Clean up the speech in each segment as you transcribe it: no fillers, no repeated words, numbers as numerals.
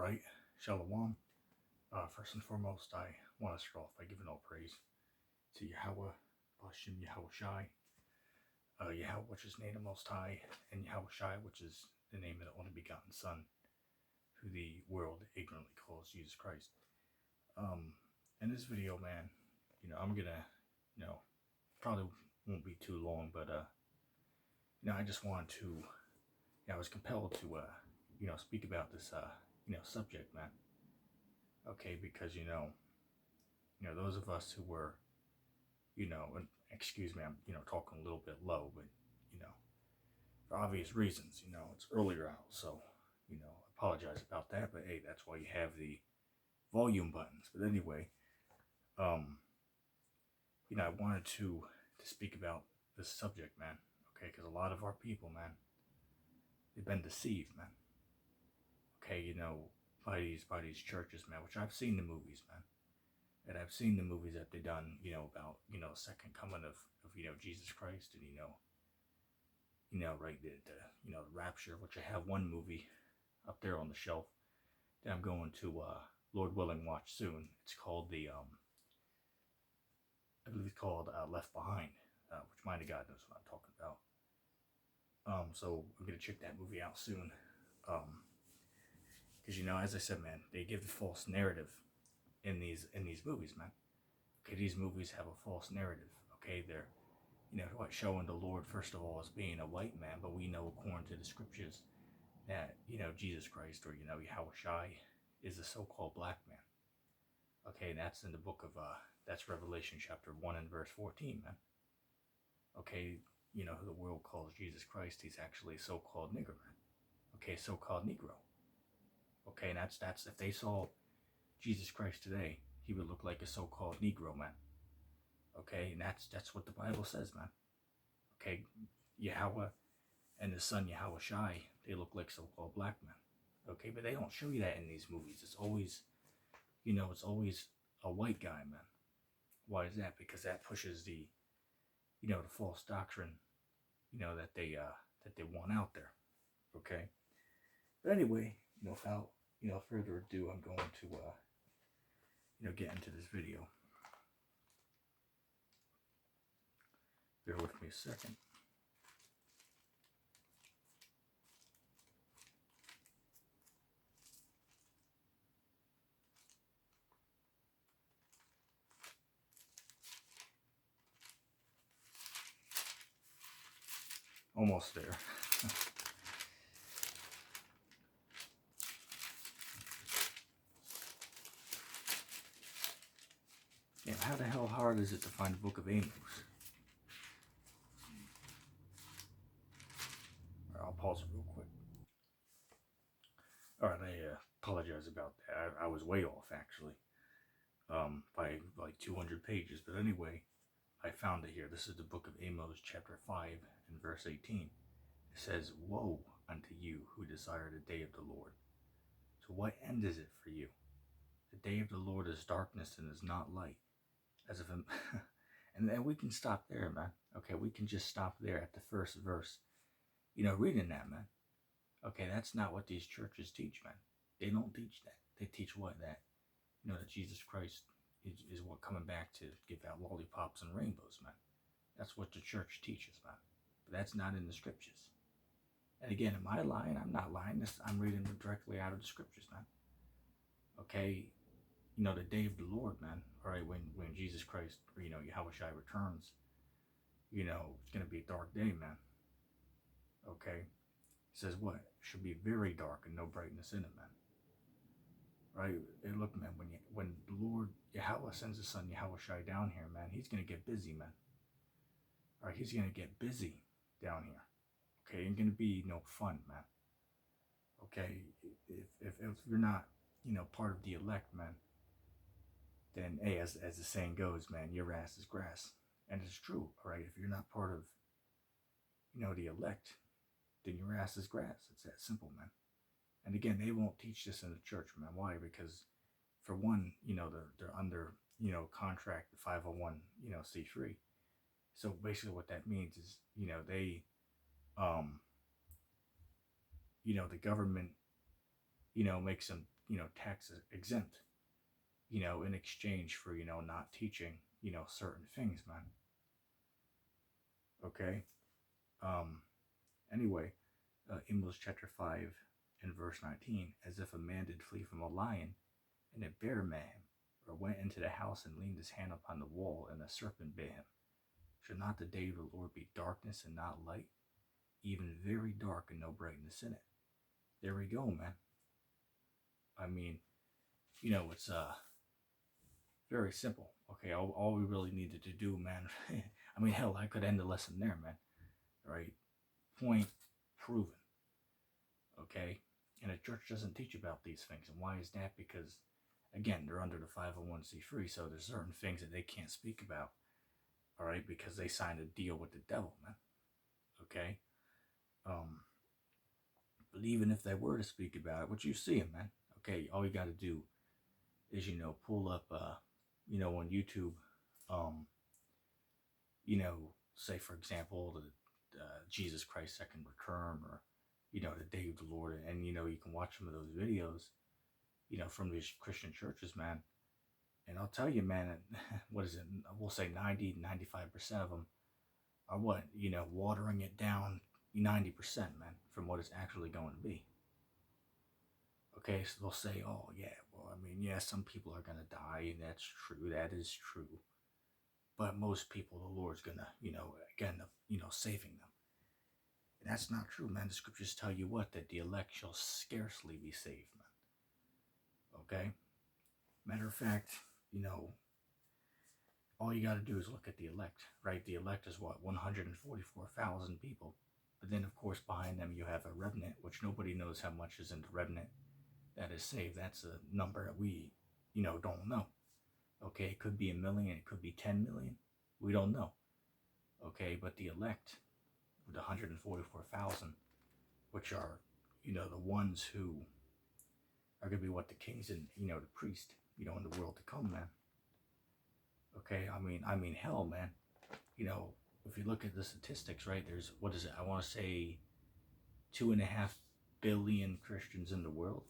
right, Shalom. First and foremost, I want to start off by giving all praise to Yahweh, Bashem Yahweh Shai, Yahweh, which is name the Most High, and Yahweh Shai, which is the name of the only begotten Son, who the world ignorantly calls Jesus Christ. In this video, man, I'm gonna, probably won't be too long, but I just wanted to, I was compelled to, speak about this, subject, man. Okay, because those of us who were, and excuse me, I'm talking a little bit low, but for obvious reasons, it's earlier out, so apologize about that. But hey, that's why you have the volume buttons. But anyway, I wanted to speak about this subject, man. Okay, because a lot of our people, man, they've been deceived, man. Okay, by these churches, man, which I've seen the movies, man. And I've seen the movies that they done, about, second coming of Jesus Christ, and right, the rapture, which I have one movie up there on the shelf that I'm going to, Lord willing, watch soon. It's called I believe it's called Left Behind, which mind of God knows what I'm talking about. So I'm gonna check that movie out soon, because as I said, man, they give the false narrative in these movies, man. Okay, these movies have a false narrative. Okay, they're showing the Lord first of all as being a white man, but we know according to the scriptures that Jesus Christ, or Yahweh Shai, is a so-called black man. Okay, and that's in the book of that's Revelation chapter 1 and verse 14, man. Okay, who the world calls Jesus Christ, he's actually a so-called nigger, man. Okay, so-called Negro. Okay, and that's if they saw Jesus Christ today, he would look like a so-called Negro, man. Okay, and that's what the Bible says, man. Okay, Yahweh and the son Yahweh Shai, they look like so-called black men. Okay, but they don't show you that in these movies. It's always, it's always a white guy, man. Why is that? Because that pushes the false doctrine, that they want out there. Okay, but anyway, without further ado, I'm going to get into this video. Bear with me a second. Almost there. Yeah, how the hell hard is it to find the book of Amos? I'll pause it real quick. Alright, I apologize about that. I was way off, actually. By like 200 pages. But anyway, I found it here. This is the book of Amos, chapter 5 and verse 18. It says, "Woe unto you who desire the day of the Lord. To what end is it for you? The day of the Lord is darkness and is not light." As if, and then we can stop there, man. Okay, we can just stop there at the first verse. Reading that, man. Okay, that's not what these churches teach, man. They don't teach that. They teach what? That, that Jesus Christ is what coming back to give out lollipops and rainbows, man. That's what the church teaches, man. But that's not in the scriptures. And again, am I lying? I'm not lying. I'm reading directly out of the scriptures, man. Okay, the day of the Lord, man. All right, when Jesus Christ, or Yahweh Shai returns, it's gonna be a dark day, man. Okay, it says what? It should be very dark and no brightness in it, man. Right? Hey, look, man. When the Lord Yahweh sends His Son Yahweh Shai down here, man, He's gonna get busy, man. All right, He's gonna get busy down here. Okay, ain't gonna be no fun, man. Okay, if you're not, part of the elect, man, then hey, as the saying goes, man, your ass is grass, and it's true. All right, if you're not part of, the elect, then your ass is grass. It's that simple, man. And again, they won't teach this in the church, man. Why? Because for one, they're under, contract 501, C3. So basically what that means is, they, the government makes them, tax exempt, in exchange for, not teaching, certain things, man. Okay. Um, anyway, Amos chapter 5 and verse 19, as if a man did flee from a lion, and a bear met him, or went into the house and leaned his hand upon the wall, and a serpent bit him. Should not the day of the Lord be darkness and not light, even very dark and no brightness in it? There we go, man. I mean, it's very simple. Okay, all we really needed to do, man. I mean, hell, I could end the lesson there, man. Right? Point proven. Okay? And the church doesn't teach about these things. And why is that? Because, again, they're under the 501c3, so there's certain things that they can't speak about. All right? Because they signed a deal with the devil, man. Okay? But even if they were to speak about it, what you see, man. Okay, all you got to do is, pull up, on YouTube, say, for example, the Jesus Christ second return, or, the day of the Lord. And, you can watch some of those videos, from these Christian churches, man. And I'll tell you, man, what is it? We'll say 90-95% of them are what, watering it down 90%, man, from what it's actually going to be. Okay, so they'll say, oh, yeah, well, I mean, yeah, some people are going to die, and that's true. That is true. But most people, the Lord's going to, again, saving them. And that's not true, man. The scriptures tell you what? That the elect shall scarcely be saved, man. Okay? Matter of fact, all you got to do is look at the elect, right? The elect is what? 144,000 people. But then, of course, behind them you have a remnant, which nobody knows how much is in the remnant that is saved. That's a number that we, don't know. Okay, it could be 1 million, it could be 10 million. We don't know. Okay, but the elect, the 144,000, which are, the ones who are going to be what? The kings and, the priest, in the world to come, man. Okay, I mean, hell, man. If you look at the statistics, right, there's, what is it? I want to say 2.5 billion Christians in the world.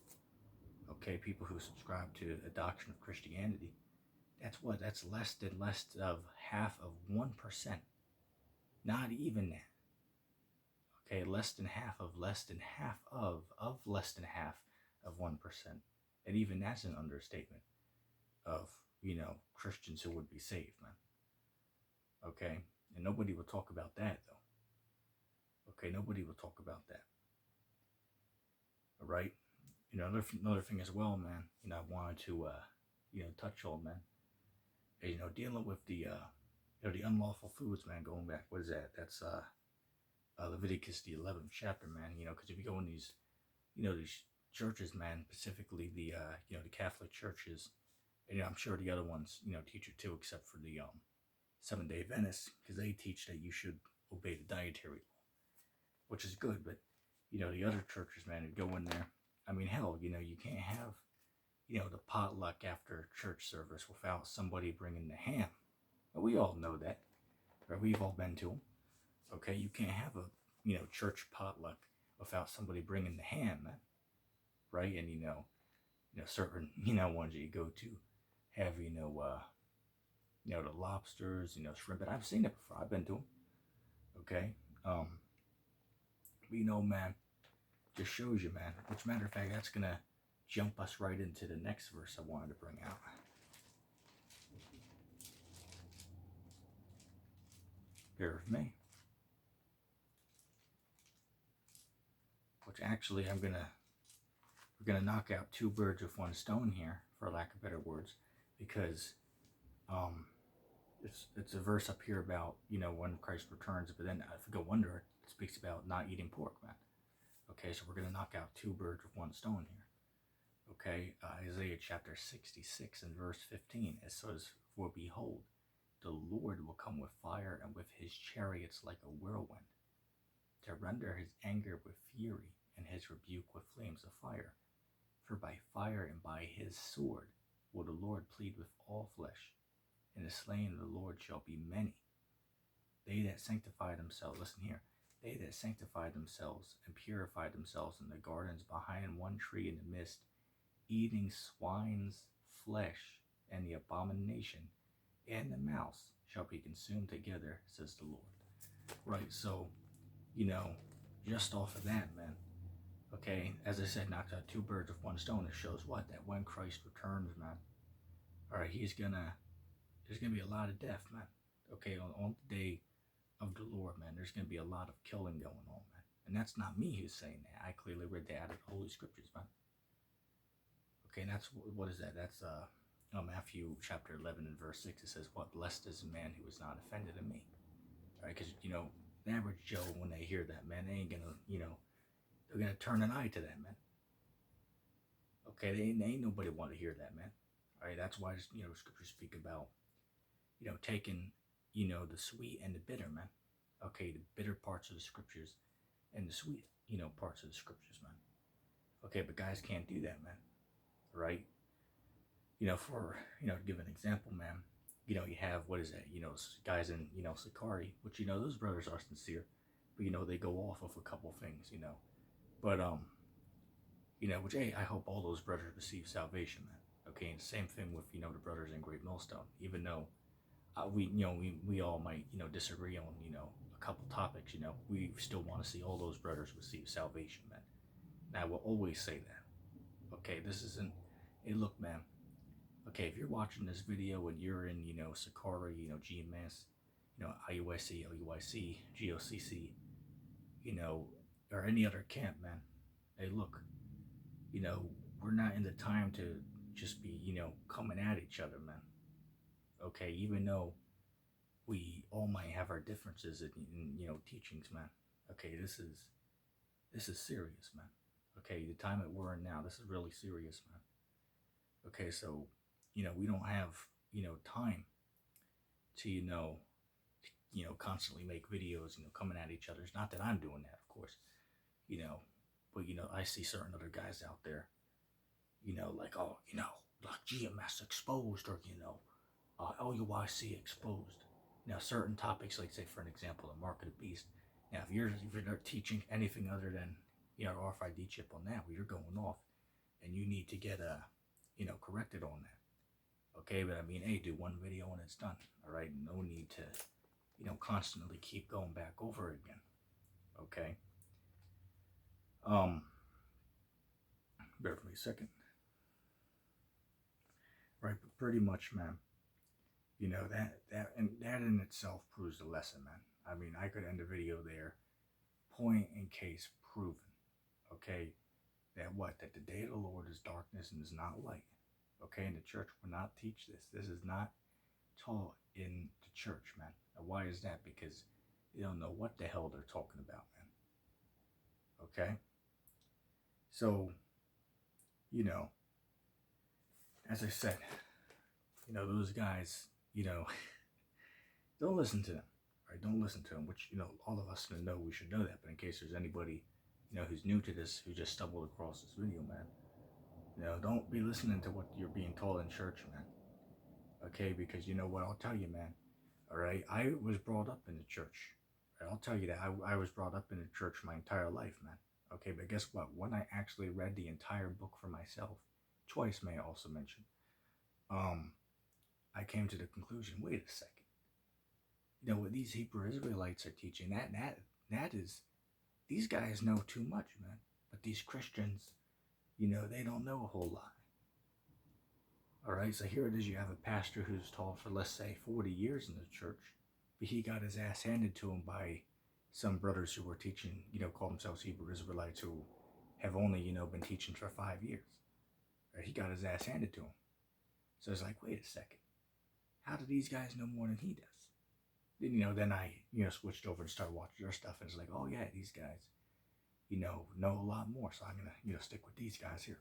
Okay, people who subscribe to the doctrine of Christianity. That's what? That's less of half of 1%. Not even that. Okay, less than half of 1%. And even that's an understatement of, Christians who would be saved, man. Okay, and nobody will talk about that, though. Okay, nobody will talk about that. All right? Another thing as well, man, I wanted to, touch on, man. Dealing with the, the unlawful foods, man, going back, what is that? That's, Leviticus, the 11th chapter, man, because if you go in these, these churches, man, specifically the, the Catholic churches, and I'm sure the other ones, teach it too, except for the, Seventh-day Adventists, because they teach that you should obey the dietary law, which is good. But, the other churches, man, who go in there, I mean, hell, you can't have, the potluck after church service without somebody bringing the ham. But we all know that, right? We've all been to them. Okay, you can't have a, church potluck without somebody bringing the ham, man. Right? And, certain, ones that you go to have, the lobsters, shrimp. And I've seen it before. I've been to them. Okay. But, man, just shows you, man. Which, matter of fact, that's going to jump us right into the next verse I wanted to bring out. Bear with me. Which actually we're gonna knock out 2 birds with 1 stone here, for lack of better words, because it's a verse up here about, when Christ returns, but then if we go under it, it speaks about not eating pork, man. Okay, so we're gonna knock out 2 birds with 1 stone here. Okay, Isaiah chapter 66 and verse 15, it says, "For behold, the Lord will come with fire, and with his chariots like a whirlwind, to render his anger with fury, and his rebuke with flames of fire. For by fire and by his sword will the Lord plead with all flesh, and the slain of the Lord shall be many. They that sanctify themselves," listen here, they that sanctify themselves and purify themselves in the gardens behind one tree in the midst, eating swine's flesh, and the abomination and the mouse shall be consumed together, says the Lord. Right, so, just off of that, man, okay, as I said, knocked out two birds with one stone. It shows what? That when Christ returns, man, all right, there's gonna be a lot of death, man. Okay, on the day of the Lord, man, there's gonna be a lot of killing going on, man. And that's not me who's saying that. I clearly read that out of the Holy Scriptures, man. Okay, and that's, what is that? That's Matthew chapter 11 and verse 6. It says, what? Blessed is the man who is not offended in me. All right, because, the average Joe, when they hear that, man, they ain't gonna, they're gonna turn an eye to that, man. Okay, they ain't nobody want to hear that, man. All right, that's why, scriptures speak about, taking, the sweet and the bitter, man. Okay, the bitter parts of the scriptures and the sweet, parts of the scriptures, man. Okay, but guys can't do that, man. Right? For, to give an example, man, you have, what is that, guys in, Sakari, which, those brothers are sincere, but, they go off of a couple things, but, which, hey, I hope all those brothers receive salvation, man. Okay, and same thing with, the brothers in Great Millstone, even though we all might, disagree on, a couple topics, we still want to see all those brothers receive salvation, man. And I will always say that. Okay, this isn't, hey, look, man. Okay, if you're watching this video and you're in, Sakari, GMS, IUIC, LUIC, GOCC, or any other camp, man. Hey, look, we're not in the time to just be, coming at each other, man. Okay, even though we all might have our differences in teachings, man. Okay, this is serious, man. Okay, the time that we're in now, this is really serious, man. Okay, so, we don't have, time to, constantly make videos, coming at each other. It's not that I'm doing that, of course, but, I see certain other guys out there, like, oh, like GMS exposed, or, LUIC exposed. Now, certain topics, like, say, for an example, the mark of the beast. Now, if you're not teaching anything other than, RFID chip on that, well, you're going off, and you need to get, corrected on that. Okay, but I mean, hey, do one video and it's done. All right, no need to, constantly keep going back over again. Okay. Bear with me a second. Right, but pretty much, man. That in itself proves the lesson, man. I mean, I could end the video there. Point in case proven. Okay, that the day of the Lord is darkness and is not light. Okay, and the church will not teach this. This is not taught in the church, man. Now, why is that? Because they don't know what the hell they're talking about, man. Okay, so, as I said, those guys, don't listen to them. Right? Don't listen to them, which, all of us know we should know that. But in case there's anybody, who's new to this, who just stumbled across this video, man, don't be listening to what you're being taught in church, man. Okay, because you know what, I'll tell you, man. All right, I was brought up in the church. Right? I'll tell you that I was brought up in the church my entire life, man. Okay, but guess what? When I actually read the entire book for myself, twice, may I also mention, I came to the conclusion, wait a second. What these Hebrew Israelites are teaching, that is, these guys know too much, man. But these Christians, they don't know a whole lot. All right, so here it is. You have a pastor who's taught for, let's say, 40 years in the church, but he got his ass handed to him by some brothers who were teaching, call themselves Hebrew Israelites, who have only, been teaching for 5 years. Right? He got his ass handed to him. So it's like, wait a second. How do these guys know more than he does? Then, then I, switched over and started watching their stuff, and it's like, oh yeah, these guys, know a lot more. So I'm gonna, stick with these guys here.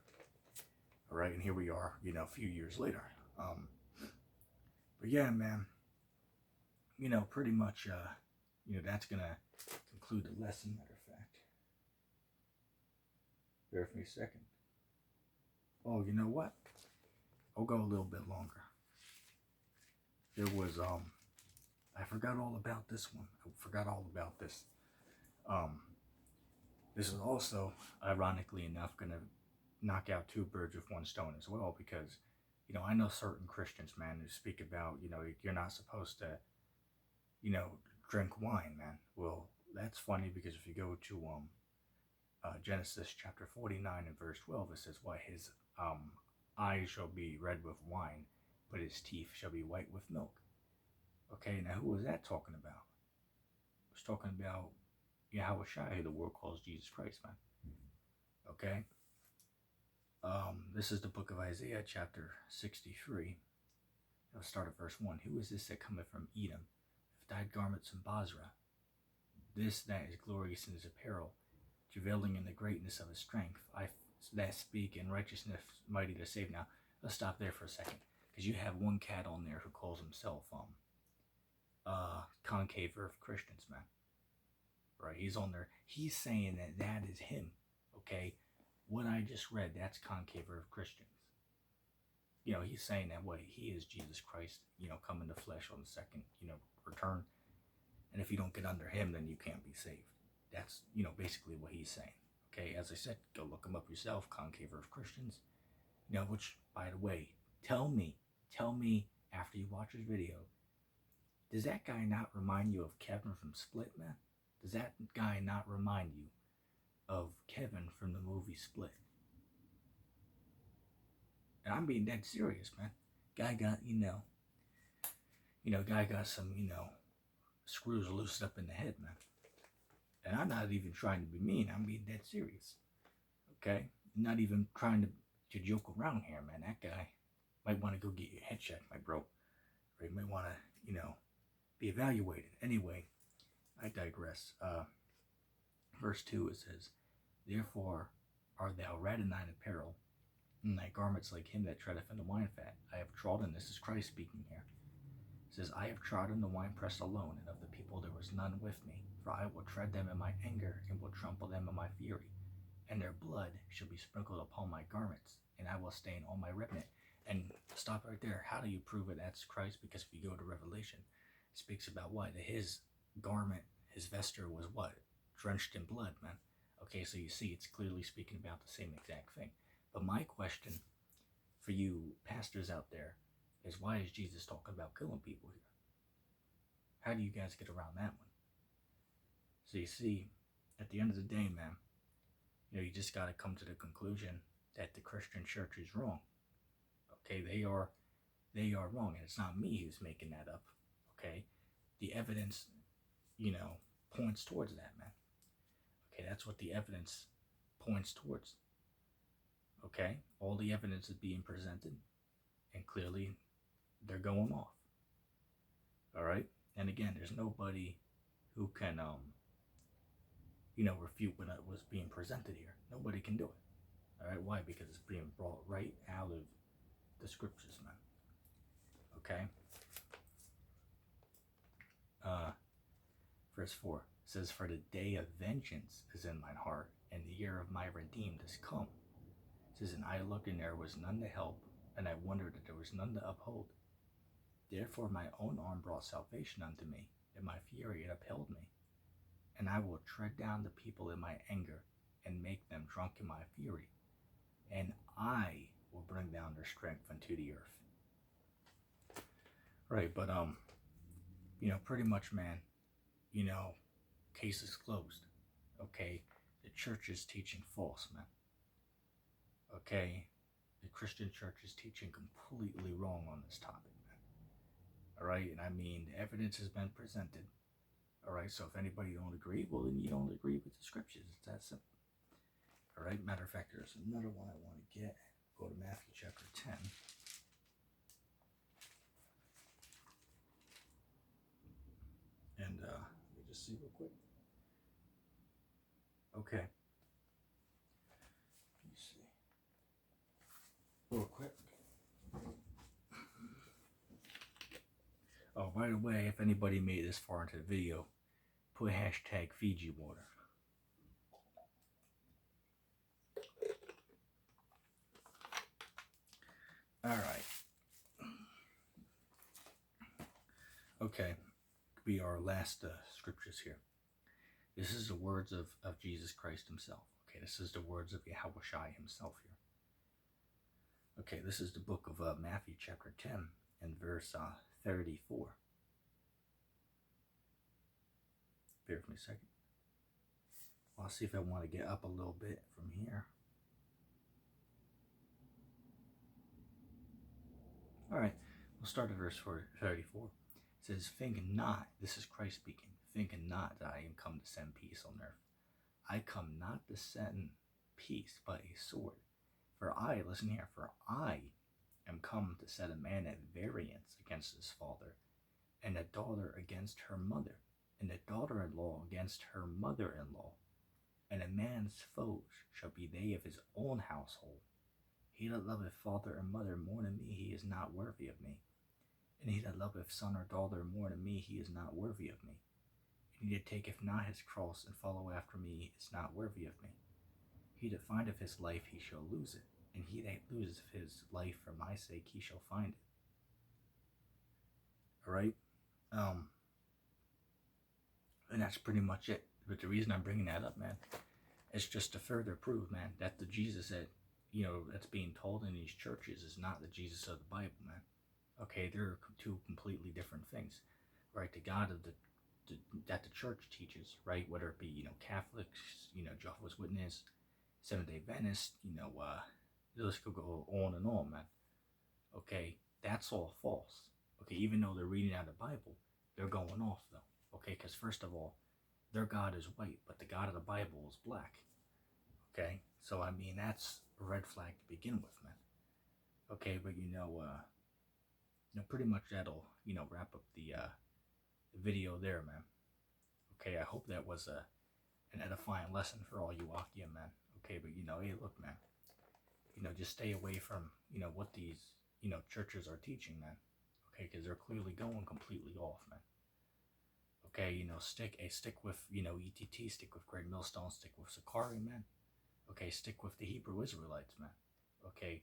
All right, and here we are, a few years later. But yeah, man, pretty much, that's gonna conclude the lesson. Matter of fact, bear with me a second. Oh, you know what? I'll go a little bit longer. There was, I forgot all about this one. I forgot all about this. Um, this is also, ironically enough, going to knock out two birds with one stone as well, because, I know certain Christians, man, who speak about, you're not supposed to, drink wine, man. Well, that's funny, because if you go to Genesis chapter 49 and verse 12, it says, "Why his eyes shall be red with wine, but his teeth shall be white with milk." Okay, now who was that talking about? It was talking about Yahweh Shai, who the world calls Jesus Christ, man. Okay? This is the book of Isaiah, chapter 63. I'll start at verse 1. "Who is this that cometh from Edom, with dyed garments from Basra? This that is glorious in his apparel, travailing in the greatness of his strength. I that speak in righteousness, mighty to save." Now, let's stop there for a second, because you have one cat on there who calls himself Concave Earth Christians, man. Right? He's on there. He's saying that is him. Okay? What I just read, that's Concave Earth Christians. He's saying that way he is Jesus Christ, come in the flesh on the second, return. And if you don't get under him, then you can't be saved. That's, basically what he's saying. Okay, as I said, go look him up yourself, Concave Earth Christians. Which, by the way, tell me after you watch this video, does that guy not remind you of Kevin from Split, man? Does that guy not remind you of Kevin from the movie Split? And I'm being dead serious, man. Guy got, guy got some, screws loosened up in the head, man. And I'm not even trying to be mean. I'm being dead serious. Okay? I'm not even trying to joke around here, man. That guy might want to go get your head checked, my bro. Or he might want to, be evaluated. Anyway, I digress. Verse 2, it says, "Therefore art thou red in thine apparel, and thy garments like him that treadeth in the wine fat. I have trodden," this is Christ speaking here. It says, "I have trodden the winepress alone, and of the people there was none with me. For I will tread them in my anger, and will trample them in my fury. And their blood shall be sprinkled upon my garments, and I will stain all my remnant." And stop right there. How do you prove it that's Christ? Because if you go to Revelation, it speaks about what? His garment, his vesture was what? Drenched in blood, man. Okay, so you see, it's clearly speaking about the same exact thing. But my question for you pastors out there is, why is Jesus talking about killing people here? How do you guys get around that one? So you see, at the end of the day, man, you just got to come to the conclusion that the Christian church is wrong. Okay, they are wrong, and it's not me who's making that up. Okay, the evidence, points towards that, man. Okay, that's what the evidence points towards. Okay, all the evidence is being presented, and clearly they're going off. All right, and again, there's nobody who can, refute what was being presented here. Nobody can do it. All right, why? Because it's being brought right out of the scriptures, man. Okay. Verse 4 says, "For the day of vengeance is in mine heart, and the year of my redeemed is come." It says, "And I looked, and there was none to help, and I wondered that there was none to uphold. Therefore my own arm brought salvation unto me, and my fury it upheld me. And I will tread down the people in my anger, and make them drunk in my fury. And I will bring down their strength unto the earth." Right, but pretty much, man, case is closed. Okay, the church is teaching false, man. Okay, the Christian church is teaching completely wrong on this topic, man. All right, and I mean, the evidence has been presented. All right, so if anybody don't agree, well, then you don't agree with the scriptures. It's that simple. All right, matter of fact, there's another one I want to get. Go to Matthew chapter 10. And let me just see real quick. Okay. Let me see. Real quick. Oh, by the way, if anybody made this far into the video, put hashtag Fiji water. Alright. Okay. Be our last scriptures here. This is the words of Jesus Christ himself. Okay, this is the words of Yahweh Shai himself here. Okay, this is the book of Matthew chapter 10 and verse 34. Bear with me a second. Well, I'll see if I want to get up a little bit from here. All right, we'll start at verse 34. It says, "Think not," this is Christ speaking, "think not that I am come to send peace on earth. I come not to send peace, but a sword. For I," listen here, "for I am come to set a man at variance against his father, and a daughter against her mother, and a daughter-in-law against her mother-in-law. And a man's foes shall be they of his own household. He that loveth father or mother more than me, he is not worthy of me. And he that loveth son or daughter more than me, he is not worthy of me. And he that taketh not his cross and follow after me is not worthy of me. He that findeth his life, he shall lose it. And he that loseth his life for my sake, he shall find it." All right? And that's pretty much it. But the reason I'm bringing that up, man, is just to further prove, man, that the Jesus that, that's being told in these churches is not the Jesus of the Bible, man. Okay, they're two completely different things, right? The God of that the church teaches, right? Whether it be, Catholics, Jehovah's Witness, Seventh-day Adventist, the list could go on and on, man. Okay, that's all false. Okay, even though they're reading out of the Bible, they're going off, though. Okay, because first of all, their God is white, but the God of the Bible is black. Okay, so I mean, that's a red flag to begin with, man. Okay, but pretty much that'll, wrap up the video there, man. Okay, I hope that was an edifying lesson for all you Akim, man. Okay, but hey, look, man, just stay away from, what these, churches are teaching, man. Okay, because they're clearly going completely off, man. Okay, stick with, ETT, stick with Greg Millstone, stick with Sakari, man. Okay, stick with the Hebrew Israelites, man. Okay,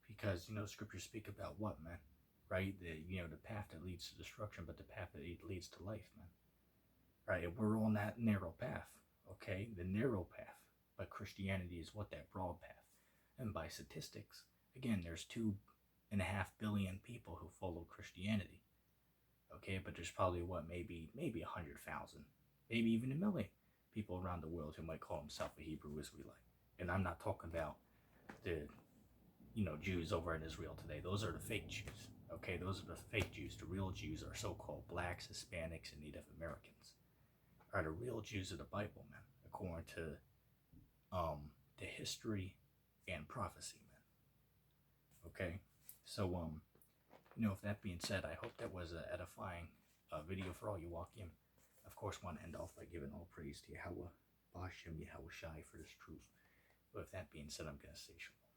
because, scriptures speak about what, man? Right? The path that leads to destruction, but the path that leads to life, man. Right? And we're on that narrow path, okay? The narrow path. But Christianity is what? That broad path. And by statistics, again, there's 2.5 billion people who follow Christianity. Okay, but there's probably maybe 100,000, maybe even 1 million people around the world who might call themselves a Hebrew Israelite. And I'm not talking about the, Jews over in Israel today. Those are the fake Jews. Okay, those are the fake Jews. The real Jews are so-called blacks, Hispanics, and Native Americans. Are the real Jews of the Bible, man, according to the history and prophecy, man. Okay, so with that being said, I hope that was an edifying video for all you Akim. Of course, want to end off by giving all praise to Yahweh, Bashem, Yahweh Shai for this truth. But with that being said, I'm going to say shalom.